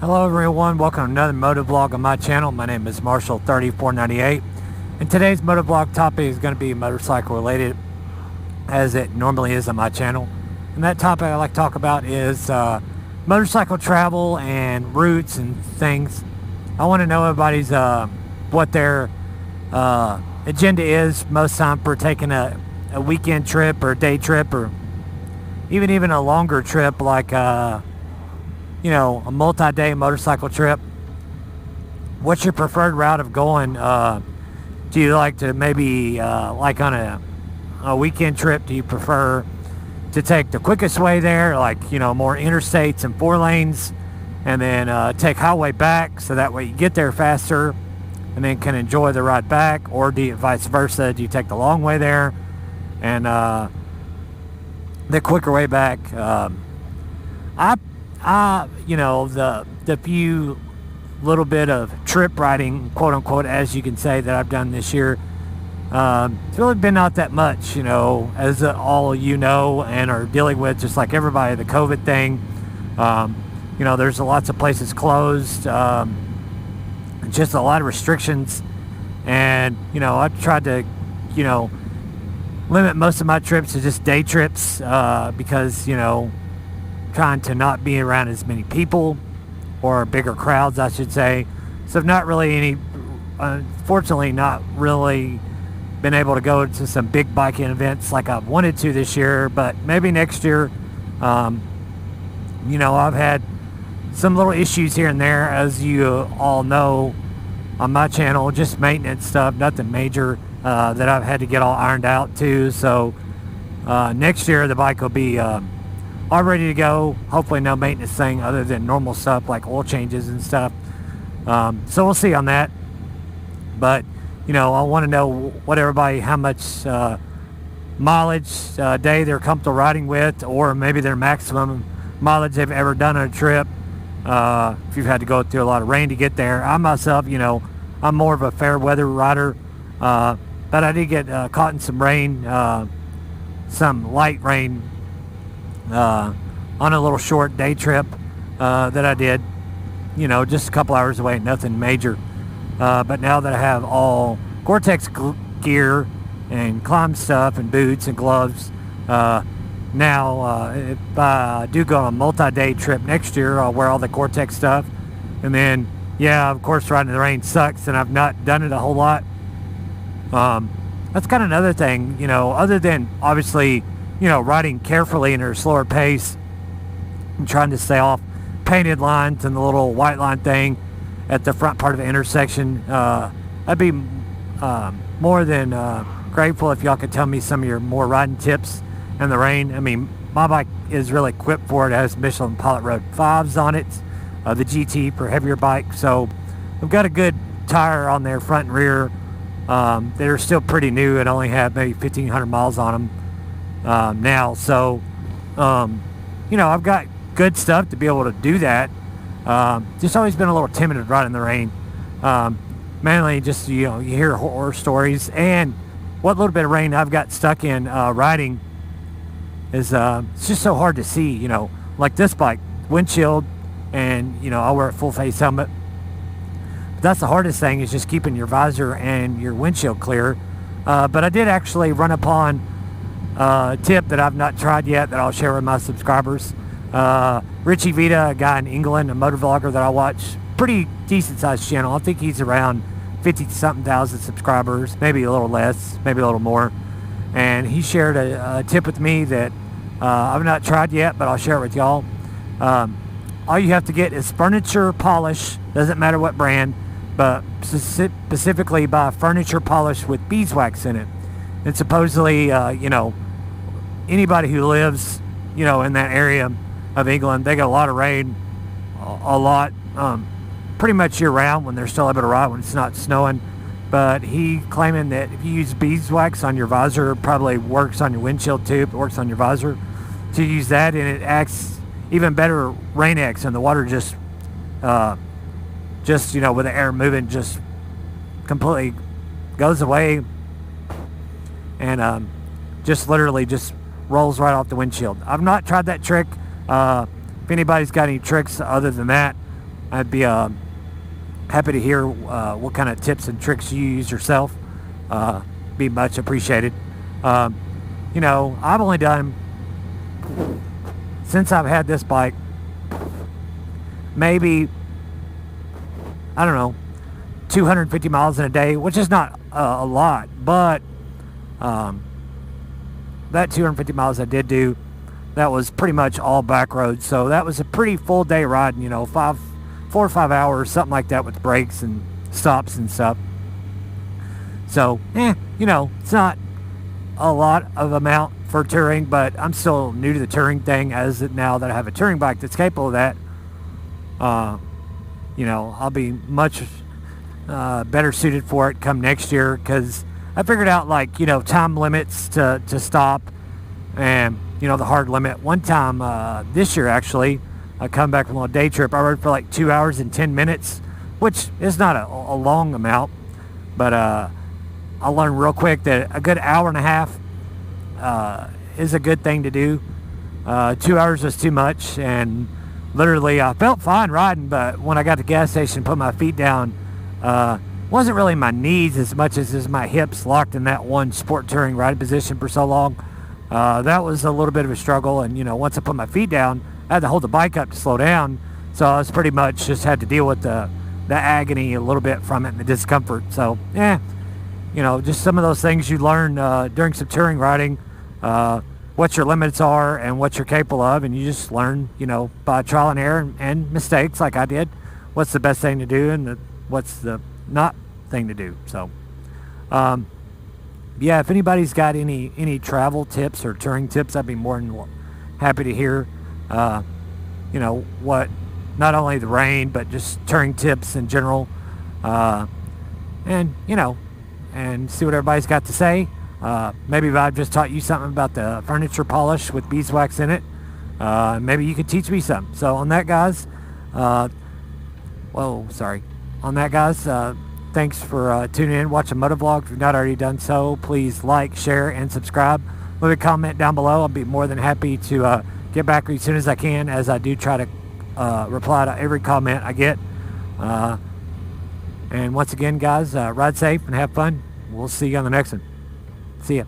Hello everyone, welcome to another motovlog on my channel. My name is Marshall3498, and today's motovlog topic is going to be motorcycle related, as it normally is on my channel. And that topic I like to talk about is motorcycle travel and routes and things. I want to know everybody's what their agenda is most time for taking a weekend trip or a day trip, or even a longer trip like a multi-day motorcycle trip. What's your preferred route of going? Do you like to maybe like on a weekend trip, do you prefer to take the quickest way there, like more interstates and 4 lanes, and then take highway back so that way you get there faster and then can enjoy the ride back? Or do you vice versa, do you take the long way there and the quicker way back? The few little bit of trip riding, quote unquote, as you can say, that I've done this year, it's really been not that much, as all and are dealing with, just like everybody, the COVID thing. There's lots of places closed, just a lot of restrictions, and I've tried to limit most of my trips to just day trips, because trying to not be around as many people, or bigger crowds I should say. So I've not really unfortunately not really been able to go to some big biking events like I've wanted to this year, but maybe next year. I've had some little issues here and there, as you all know on my channel, just maintenance stuff, nothing major that I've had to get all ironed out too. So next year the bike will be all ready to go. Hopefully no maintenance thing other than normal stuff like oil changes and stuff. So we'll see on that. But I want to know how much mileage day they're comfortable riding with, or maybe their maximum mileage they've ever done on a trip. If you've had to go through a lot of rain to get there. I myself, I'm more of a fair weather rider, but I did get caught in some rain, some light rain, on a little short day trip that I did, just a couple hours away, nothing major. But now that I have all Gore-Tex gear and climb stuff and boots and gloves, now if I do go on a multi-day trip next year, I'll wear all the Gore-Tex stuff. And then, yeah, of course, riding in the rain sucks, and I've not done it a whole lot. That's kind of another thing, other than obviously riding carefully and at a slower pace and trying to stay off painted lines and the little white line thing at the front part of the intersection. I'd be more than grateful if y'all could tell me some of your more riding tips in the rain. I mean, my bike is really equipped for it. It has Michelin Pilot Road 5s on it, the GT for heavier bike. So I've got a good tire on there, front and rear. They're still pretty new and only have maybe 1,500 miles on them. Now, so I've got good stuff to be able to do that. Just always been a little timid to ride in the rain, mainly just you hear horror stories, and what little bit of rain I've got stuck in riding is it's just so hard to see, like this bike, windshield, and I'll wear a full face helmet. But that's the hardest thing, is just keeping your visor and your windshield clear. But I did actually run upon tip that I've not tried yet that I'll share with my subscribers. Richie Vita, a guy in England, a motovlogger that I watch, pretty decent sized channel. I think he's around 50-something thousand subscribers, maybe a little less, maybe a little more. And he shared a tip with me that I've not tried yet, but I'll share it with y'all. All you have to get is furniture polish, doesn't matter what brand, but specifically buy furniture polish with beeswax in it. And supposedly, anybody who lives, in that area of England, they get a lot of rain, a lot, pretty much year round when they're still able to ride when it's not snowing. But he claiming that if you use beeswax on your visor, it probably works on your windshield too. It works on your visor. To use that, and it acts even better, rain X, and the water just with the air moving, just completely goes away, and just literally just rolls right off the windshield. I've not tried that trick. If anybody's got any tricks other than that, I'd be happy to hear what kind of tips and tricks you use yourself. Be much appreciated. I've only done, since I've had this bike, maybe, I don't know, 250 miles in a day, which is not a lot, but that 250 miles I did do, that was pretty much all back roads. So that was a pretty full day riding, 4 or 5 hours, something like that, with breaks and stops and stuff. So, it's not a lot of amount for touring, but I'm still new to the touring thing, as now that I have a touring bike that's capable of that. I'll be much better suited for it come next year, because I figured out, time limits to stop, and the hard limit. One time this year, actually, I come back from a day trip, I rode for 2 hours and 10 minutes, which is not a long amount, but I learned real quick that a good hour and a half is a good thing to do. 2 hours was too much, and literally I felt fine riding, but when I got to the gas station and put my feet down, wasn't really my knees as much as my hips locked in that one sport touring riding position for so long. That was a little bit of a struggle, and once I put my feet down, I had to hold the bike up to slow down, so I was pretty much just had to deal with the agony a little bit from it and the discomfort. So just some of those things you learn during some touring riding, what your limits are and what you're capable of, and you just learn, by trial and error and mistakes, like I did, what's the best thing to do and what's the not thing to do. So if anybody's got any travel tips or touring tips, I'd be more than happy to hear what, not only the rain, but just touring tips in general, and see what everybody's got to say. Maybe if I've just taught you something about the furniture polish with beeswax in it, maybe you could teach me something. So on that, guys, thanks for tuning in, watching motovlogg. If you've not already done so, please like, share, and subscribe. Leave a comment down below. I'll be more than happy to get back to you as soon as I can, as I do try to reply to every comment I get. And once again, guys, ride safe and have fun. We'll see you on the next one. See ya.